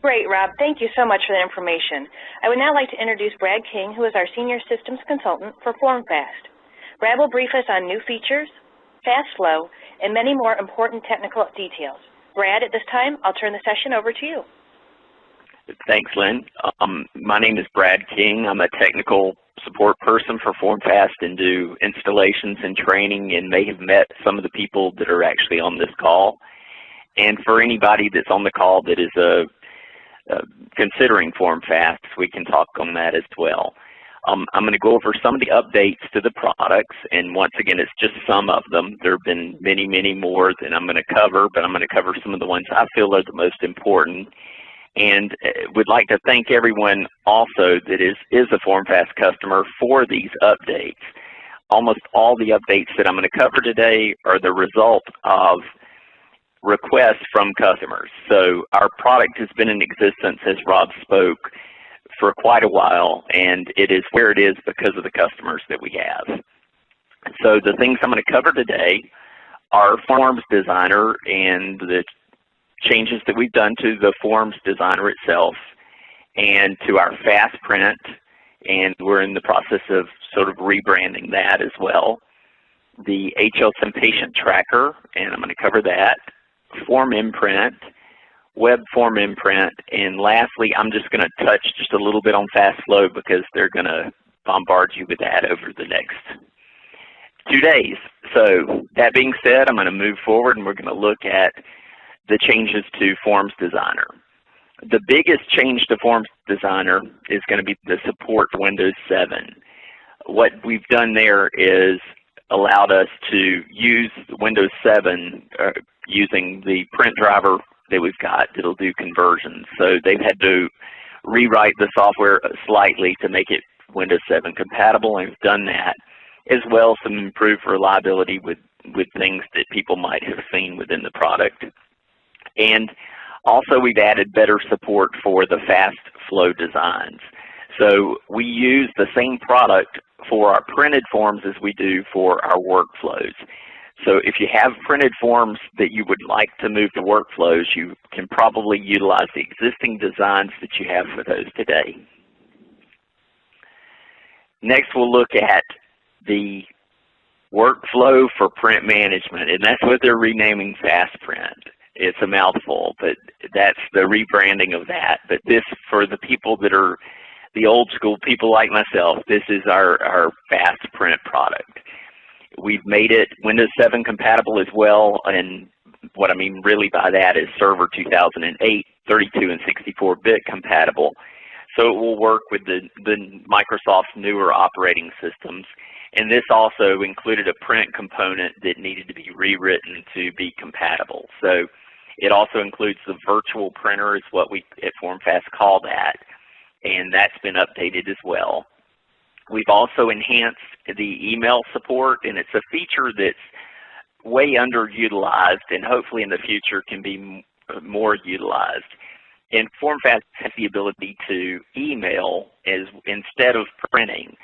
Great, Rob. Thank you so much for the information. I would now like to introduce Brad King, who is our Senior Systems Consultant for FormFast. Brad will brief us on new features, fast flow, and many more important technical details. Brad, at this time, I'll turn the session over to you. Thanks, Lynn. My name is Brad King. I'm a technical support person for FormFast and do installations and training, and may have met some of the people that are actually on this call. And for anybody that's on the call that is considering FormFast, we can talk on that as well. I'm going to go over some of the updates to the products, and once again, it's just some of them. There have been many, many more that I'm going to cover, but I'm going to cover some of the ones I feel are the most important. And would like to thank everyone also that is a FormFast customer for these updates. Almost all the updates that I'm going to cover today are the result of requests from customers. So our product has been in existence, as Rob spoke, for quite a while, and it is where it is because of the customers that we have. So the things I'm going to cover today are Forms Designer and the changes that we've done to the Forms Designer itself and to our Fast Print, and we're in the process of sort of rebranding that as well. The HL10 Patient Tracker, and I'm going to cover that. Form Imprint, Web Form Imprint, and lastly, I'm just going to touch just a little bit on Fast Flow because they're going to bombard you with that over the next 2 days. So that being said, I'm going to move forward and we're going to look at the changes to Forms Designer. The biggest change to Forms Designer is going to be the support for Windows 7. What we've done there is allowed us to use Windows 7 using the print driver that we've got that'll do conversions. So they've had to rewrite the software slightly to make it Windows 7 compatible, and we've done that, as well as some improved reliability with things that people might have seen within the product. And also we've added better support for the fast flow designs. So we use the same product for our printed forms as we do for our workflows. So if you have printed forms that you would like to move to workflows, you can probably utilize the existing designs that you have for those today. Next, we'll look at the workflow for print management, and that's what they're renaming Fast Print. It's a mouthful, but that's the rebranding of that. But this, for the people that are the old school people like myself, this is our Fast Print product. We've made it Windows 7 compatible as well, and what I mean really by that is Server 2008, 32 and 64-bit compatible. So it will work with the Microsoft's newer operating systems. And this also included a print component that needed to be rewritten to be compatible. So it also includes the virtual printer, is what we at FormFast call that, and that's been updated as well. We've also enhanced the email support, and it's a feature that's way underutilized and hopefully in the future can be more utilized. And FormFast has the ability to email instead of printing.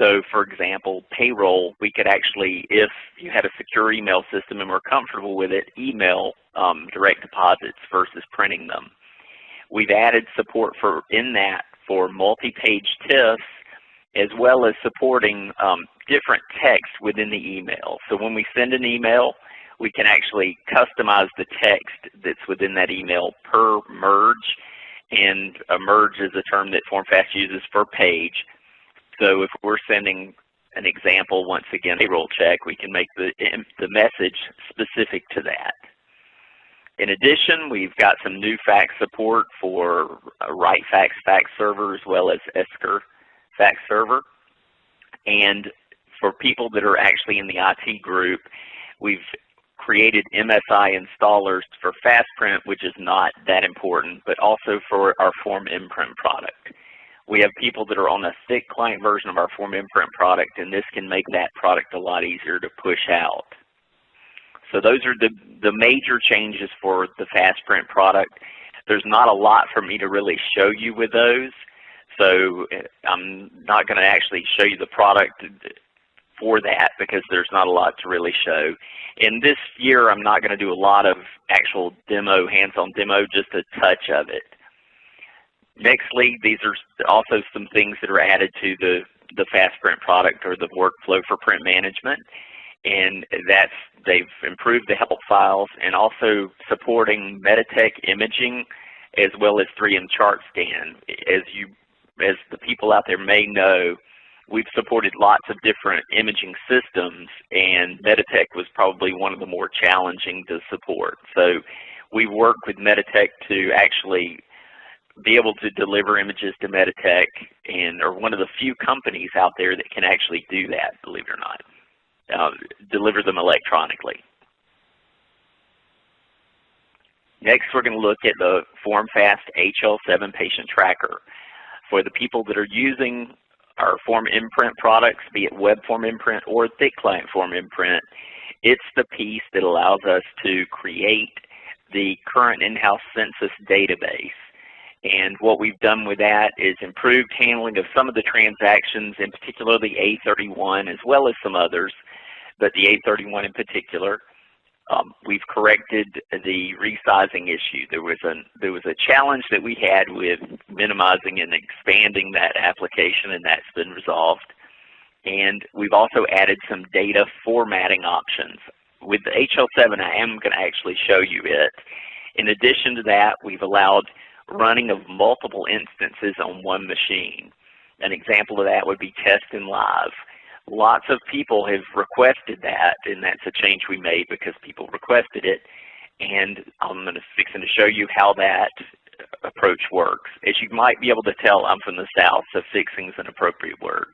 So for example, payroll, we could actually, if you had a secure email system and we're comfortable with it, email direct deposits versus printing them. We've added support for multi-page TIFFs, as well as supporting different text within the email. So when we send an email, we can actually customize the text that's within that email per merge, and a merge is a term that FormFast uses for page. So if we're sending an example, once again, payroll check, we can make the message specific to that. In addition, we've got some new fax support for WriteFax fax server as well as Esker fax server. And for people that are actually in the IT group, we've created MSI installers for Fast Print, which is not that important, but also for our Form Imprint product. We have people that are on a thick client version of our Form Imprint product, and this can make that product a lot easier to push out. So those are the major changes for the Fast Print product. There's not a lot for me to really show you with those, so I'm not going to actually show you the product for that because there's not a lot to really show. And this year I'm not going to do a lot of actual demo, hands-on demo, just a touch of it. Nextly, these are also some things that are added to the FastPrint product or the workflow for print management. And they've improved the help files and also supporting Meditech imaging as well as 3M chart scan. As the people out there may know, we've supported lots of different imaging systems, and Meditech was probably one of the more challenging to support. So we worked with Meditech to actually be able to deliver images to Meditech, and are one of the few companies out there that can actually do that, believe it or not. Deliver them electronically. Next, we're going to look at the FormFast HL7 patient tracker. For the people that are using our Form Imprint products, be it web Form Imprint or thick client Form Imprint, it's the piece that allows us to create the current in-house census database. And what we've done with that is improved handling of some of the transactions, in particular the A31 as well as some others, but the A31 in particular. We've corrected the resizing issue. There was a challenge that we had with minimizing and expanding that application, and that's been resolved. And we've also added some data formatting options. With the HL7, I am going to actually show you it. In addition to that, we've allowed running of multiple instances on one machine. An example of that would be test and live. Lots of people have requested that, and that's a change we made because people requested it. And I'm fixing to show you how that approach works. As you might be able to tell, I'm from the South, so fixing is an appropriate word.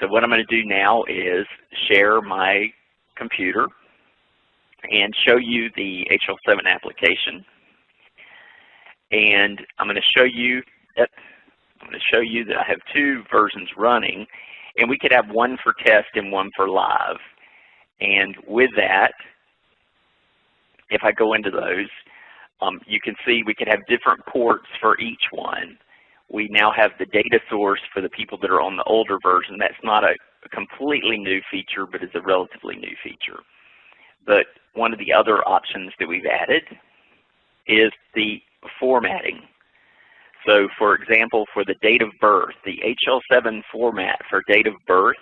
So what I'm going to do now is share my computer and show you the HL7 application. And I'm going to show you that I have two versions running, and we could have one for test and one for live. And with that, if I go into those, you can see we could have different ports for each one. We now have the data source for the people that are on the older version. That's not a completely new feature, but it's a relatively new feature. But one of the other options that we've added is the formatting. So for example, for the date of birth, the HL7 format for date of birth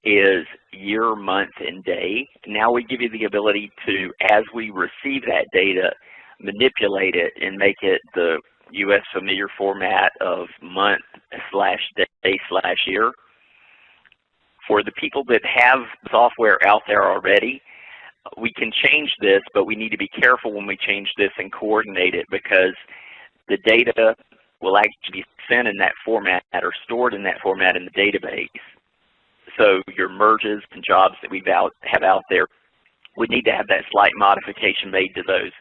is year, month, and day. Now we give you the ability to, as we receive that data, manipulate it and make it the U.S. familiar format of month/day/year. For the people that have software out there already, we can change this, but we need to be careful when we change this and coordinate it, because the data will actually be sent in that format or stored in that format in the database. So your merges and jobs that we have out there, we need to have that slight modification made to those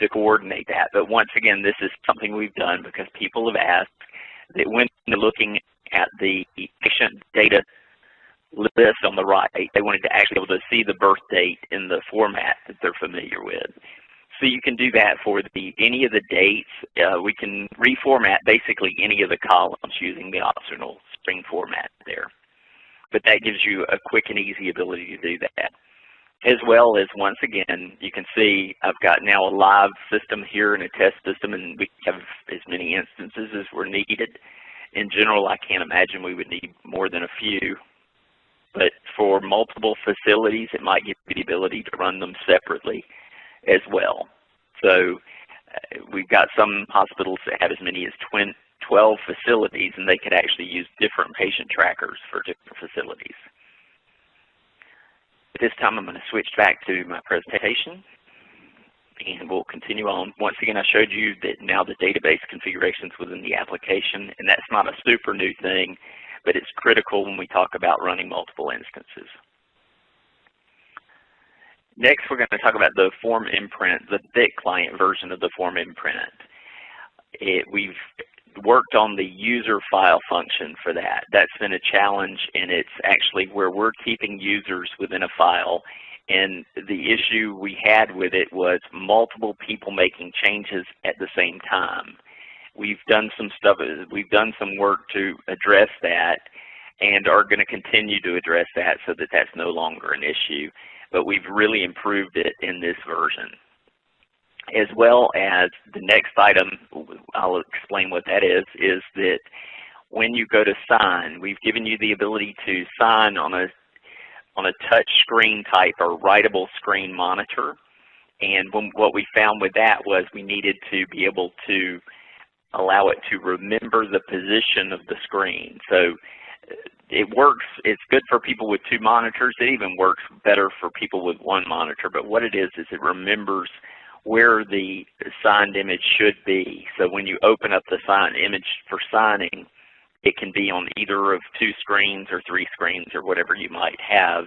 to coordinate that. But once again, this is something we've done because people have asked that when they're looking at the patient data list on the right, they wanted to actually be able to see the birth date in the format that they're familiar with. So you can do that for any of the dates. We can reformat basically any of the columns using the optional string format there. But that gives you a quick and easy ability to do that. As well as, once again, you can see I've got now a live system here and a test system, and we have as many instances as were needed. In general, I can't imagine we would need more than a few. But for multiple facilities, it might give you the ability to run them separately as well. So we've got some hospitals that have as many as 12 facilities, and they could actually use different patient trackers for different facilities. At this time, I'm going to switch back to my presentation, and we'll continue on. Once again, I showed you that now the database configurations within the application, and that's not a super new thing, but it's critical when we talk about running multiple instances. Next, we're going to talk about the Form Imprint, the thick client version of the Form Imprint. We've worked on the user file function for that. That's been a challenge, and it's actually where we're keeping users within a file. And the issue we had with it was multiple people making changes at the same time. We've done some stuff, we've done some work to address that, and are going to continue to address that so that that's no longer an issue. But we've really improved it in this version. as well as the next item, I'll explain what that is that when you go to sign, we've given you the ability to sign on a touch screen type or writable screen monitor. And what we found with that was we needed to be able to allow it to remember the position of the screen. So it works, it's good for people with 2 monitors. It even works better for people with 1 monitor. But what it is it remembers where the signed image should be. So when you open up the signed image for signing, it can be on either of 2 screens or 3 screens or whatever you might have,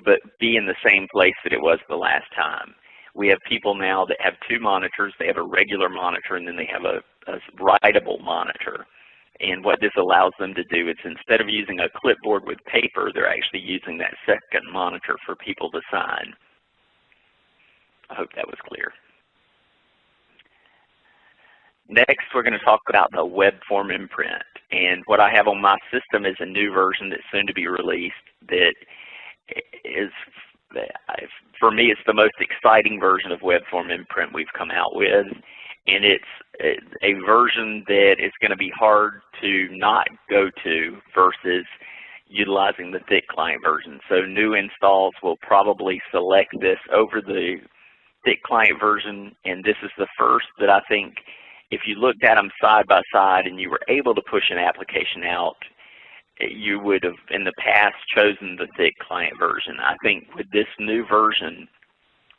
but be in the same place that it was the last time. We have people now that have 2 monitors. They have a regular monitor and then they have a writable monitor. And what this allows them to do is instead of using a clipboard with paper, they're actually using that second monitor for people to sign. I hope that was clear. Next, we're going to talk about the web form imprint. And what I have on my system is a new version that's soon to be released that is, for me, it's the most exciting version of web form imprint we've come out with. And it's a version that is going to be hard to not go to versus utilizing the thick client version. So new installs will probably select this over the thick client version, and this is the first that I think if you looked at them side by side and you were able to push an application out, you would have in the past chosen the thick client version. I think with this new version,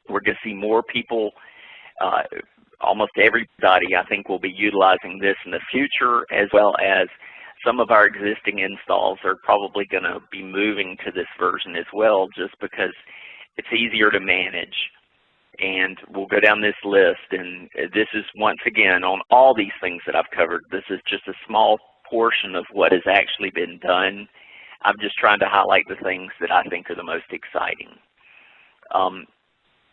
we're going to see more people, almost everybody I think will be utilizing this in the future, as well as some of our existing installs are probably going to be moving to this version as well, just because it's easier to manage. And we'll go down this list, and this is, once again, on all these things that I've covered, this is just a small portion of what has actually been done. I'm just trying to highlight the things that I think are the most exciting.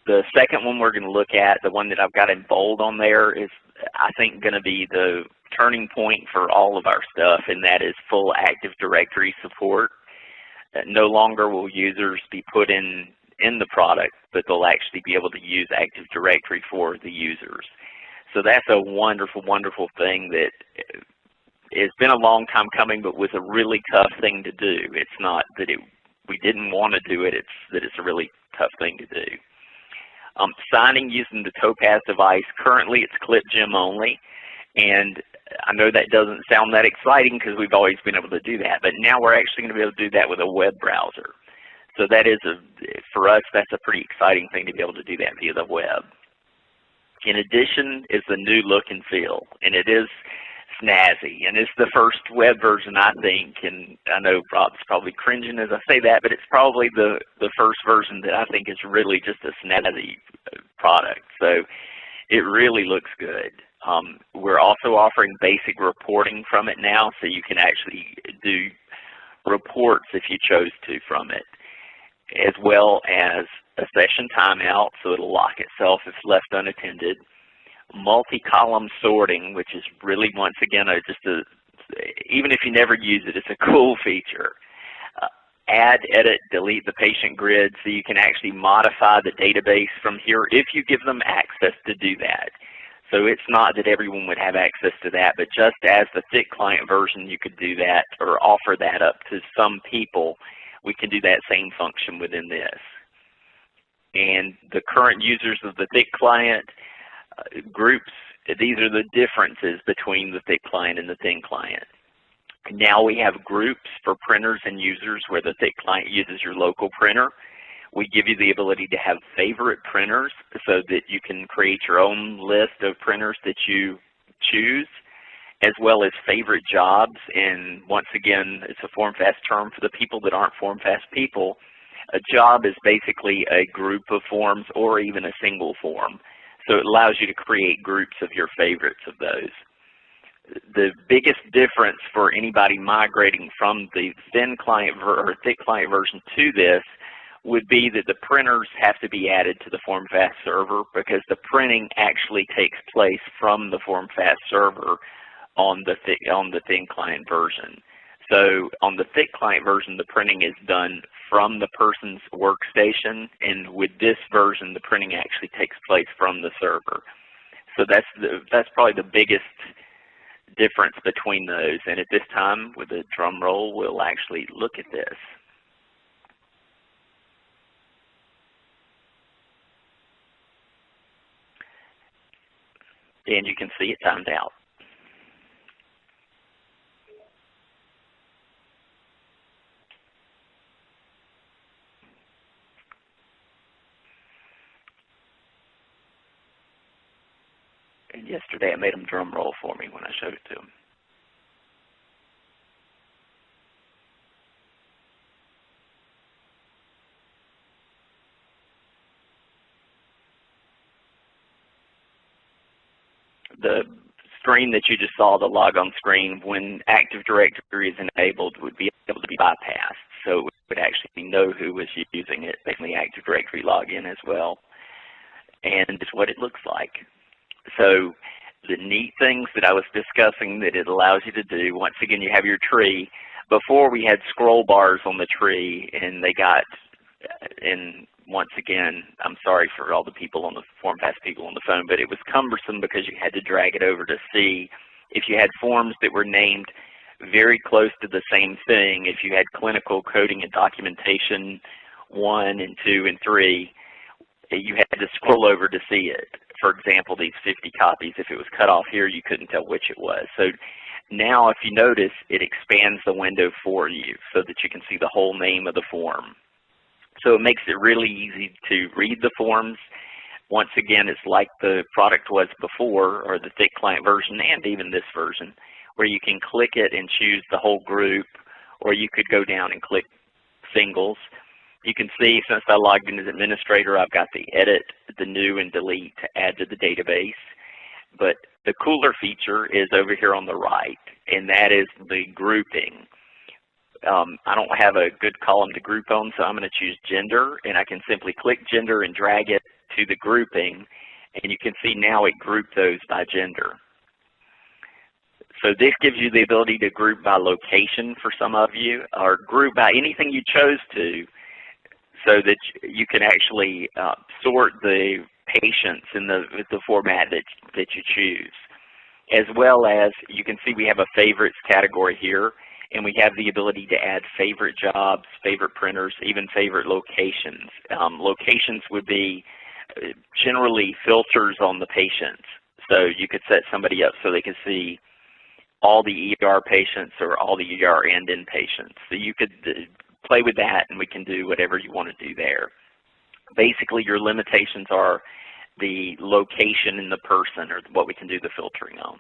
The second one we're going to look at, the one that I've got in bold on there, is I think going to be the turning point for all of our stuff, and that is full Active Directory support. No longer will users be put in the product, but they'll actually be able to use Active Directory for the users. So that's a wonderful, wonderful thing that it's been a long time coming, but was a really tough thing to do. It's not that we didn't want to do it, it's that it's a really tough thing to do. Signing using the Topaz device, currently it's ClipGem only, and I know that doesn't sound that exciting because we've always been able to do that, but now we're actually going to be able to do that with a web browser. So that is, for us, that's a pretty exciting thing to be able to do that via the web. In addition is the new look and feel, and it is snazzy, and it's the first web version, I think, and I know Rob's probably cringing as I say that, but it's probably the first version that I think is really just a snazzy product. So it really looks good. We're also offering basic reporting from it now, so you can actually do reports if you chose to from it, as well as a session timeout, so it'll lock itself if left unattended. Multi-column sorting, which is really, once again, even if you never use it, it's a cool feature. Add, edit, delete the patient grid, so you can actually modify the database from here if you give them access to do that. So it's not that everyone would have access to that, but just as the thick client version, you could do that or offer that up to some people. We can do that same function within this. And the current users of the thick client groups, these are the differences between the thick client and the thin client. Now we have groups for printers and users where the thick client uses your local printer. We give you the ability to have favorite printers so that you can create your own list of printers that you choose, as well as favorite jobs. And once again, it's a FormFast term for the people that aren't FormFast people. A job is basically a group of forms or even a single form. So it allows you to create groups of your favorites of those. The biggest difference for anybody migrating from the thin client or thick client version to this would be that the printers have to be added to the FormFast server, because the printing actually takes place from the FormFast server on the thin client version. So on the thick client version, the printing is done from the person's workstation, and with this version, the printing actually takes place from the server. So that's probably the biggest difference between those. And at this time, with a drum roll, we'll actually look at this. And you can see it timed out. And yesterday I made them drum roll for me when I showed it to them. The screen that you just saw, the logon screen, when Active Directory is enabled, would be able to be bypassed. So it would actually know who was using it, basically Active Directory login as well. And it's what it looks like. So the neat things that I was discussing that it allows you to do, once again, you have your tree. Before we had scroll bars on the tree, and they got, and once again, I'm sorry for all the people on the FormFast people on the phone, but it was cumbersome because you had to drag it over to see if you had forms that were named very close to the same thing. If you had clinical coding and documentation 1 and 2 and 3, you had to scroll over to see it. For example, these 50 copies, if it was cut off here, you couldn't tell which it was. So now if you notice, it expands the window for you so that you can see the whole name of the form. So it makes it really easy to read the forms. Once again, it's like the product was before, or the thick client version, and even this version, where you can click it and choose the whole group, or you could go down and click singles. You can see, since I logged in as administrator, I've got the edit, the new, and delete to add to the database. But the cooler feature is over here on the right, and that is the grouping. I don't have a good column to group on, so I'm going to choose gender, and I can simply click gender and drag it to the grouping, and you can see now it grouped those by gender. So this gives you the ability to group by location for some of you, or group by anything you chose to, so that you can actually sort the patients in the format that you choose. As well as, you can see we have a favorites category here, and we have the ability to add favorite jobs, favorite printers, even favorite locations. Locations would be generally filters on the patients. So you could set somebody up so they could see all the ER patients or all the ER and inpatients. So you could play with that, and we can do whatever you want to do there. Basically, your limitations are the location and the person, or what we can do the filtering on.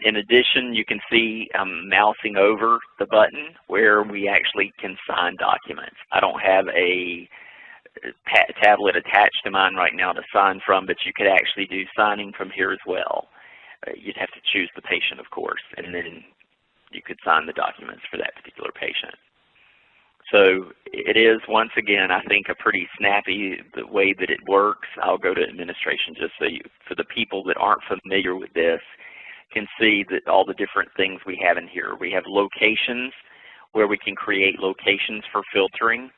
In addition, you can see I'm mousing over the button where we actually can sign documents. I don't have a tablet attached to mine right now to sign from, but you could actually do signing from here as well. You'd have to choose the patient, of course, and then you could sign the documents for that particular patient. So it is, once again, I think a pretty snappy the way that it works. I'll go to administration just so you, for the people that aren't familiar with this, can see that all the different things we have in here. We have locations where we can create locations for filtering.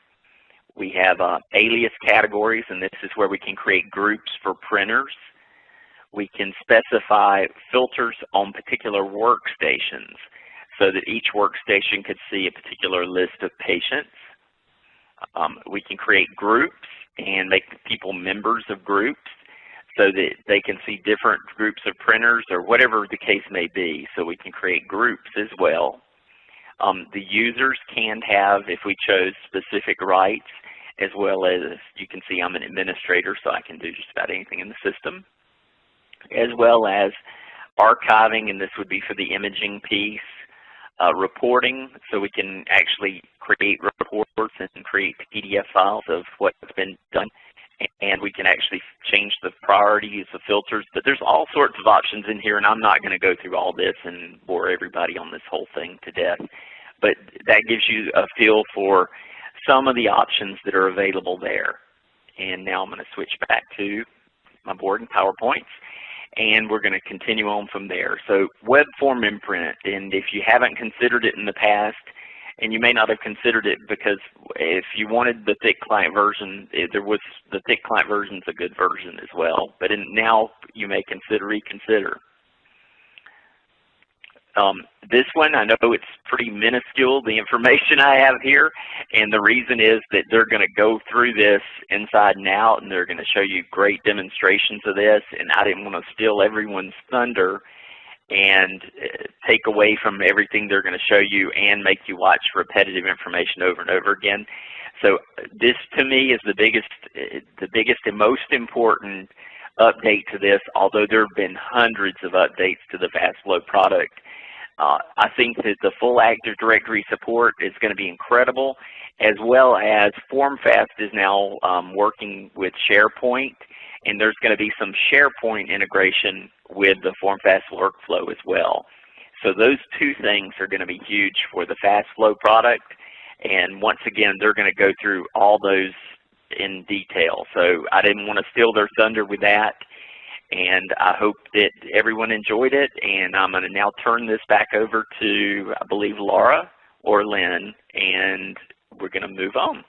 We have alias categories, and this is where we can create groups for printers. We can specify filters on particular workstations so that each workstation could see a particular list of patients. We can create groups and make people members of groups so that they can see different groups of printers or whatever the case may be. So we can create groups as well. The users can have, if we chose, specific rights, as well as, you can see I'm an administrator, so I can do just about anything in the system, as well as archiving, and this would be for the imaging piece, reporting, so we can actually create reports and create PDF files of what's been done, and we can actually change the priorities of filters. But there's all sorts of options in here, and I'm not going to go through all this and bore everybody on this whole thing to death. But that gives you a feel for some of the options that are available there. And now I'm going to switch back to my board and PowerPoints, and we're going to continue on from there. So web form imprint, and if you haven't considered it in the past, and you may not have considered it because if you wanted the thick client version, the thick client version is a good version as well. But now you may reconsider. This one, I know it's pretty minuscule, the information I have here, and the reason is that they're going to go through this inside and out, and they're going to show you great demonstrations of this, and I didn't want to steal everyone's thunder and take away from everything they're going to show you and make you watch repetitive information over and over again. So this, to me, is the biggest and most important update to this, although there have been hundreds of updates to the FastFlow product. I think that the full Active Directory support is going to be incredible, as well as FormFast is now working with SharePoint, and there's going to be some SharePoint integration with the FormFast workflow as well. So those two things are going to be huge for the FastFlow product, and once again, they're going to go through all those in detail. So I didn't want to steal their thunder with that, and I hope that everyone enjoyed it, and I'm going to now turn this back over to, I believe, Laura or Lynn, and we're going to move on.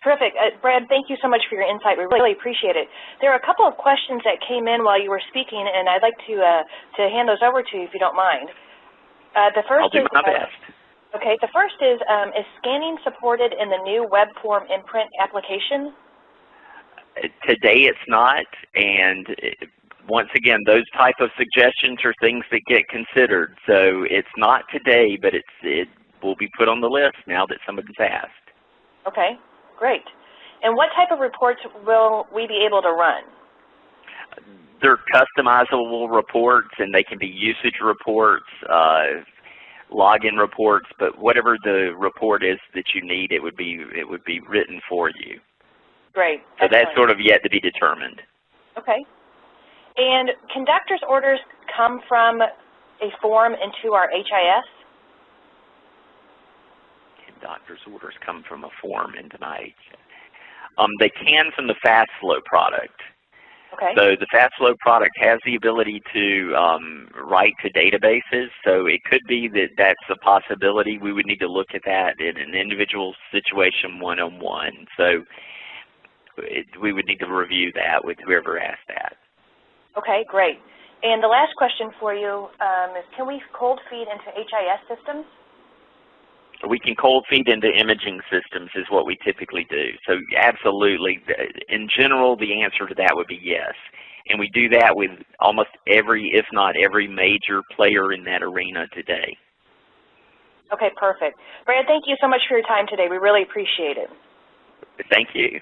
Terrific. Brad, thank you so much for your insight. We really appreciate it. There are a couple of questions that came in while you were speaking, and I'd like to hand those over to you if you don't mind. The first I'll do my best. Okay. The first is scanning supported in the new web form imprint application? Today it's not, and once again, those type of suggestions are things that get considered. So it's not today, but it will be put on the list now that somebody's asked. Okay, great. And what type of reports will we be able to run? They're customizable reports, and they can be usage reports, login reports, but whatever the report is that you need, it would be written for you. Great. So that's sort of yet to be determined. Okay. And can doctor's orders come from a form into our HIS? Can doctor's orders come from a form into my HIS? They can from the FastFlow product. Okay. So the FastFlow product has the ability to write to databases, so it could be that that's a possibility. We would need to look at that in an individual situation one-on-one. So we would need to review that with whoever asked that. Okay, great. And the last question for you is, can we cold feed into HIS systems? We can cold feed into imaging systems is what we typically do. So absolutely, in general, the answer to that would be yes. And we do that with almost every, if not every, major player in that arena today. Okay, perfect. Brad, thank you so much for your time today. We really appreciate it. Thank you.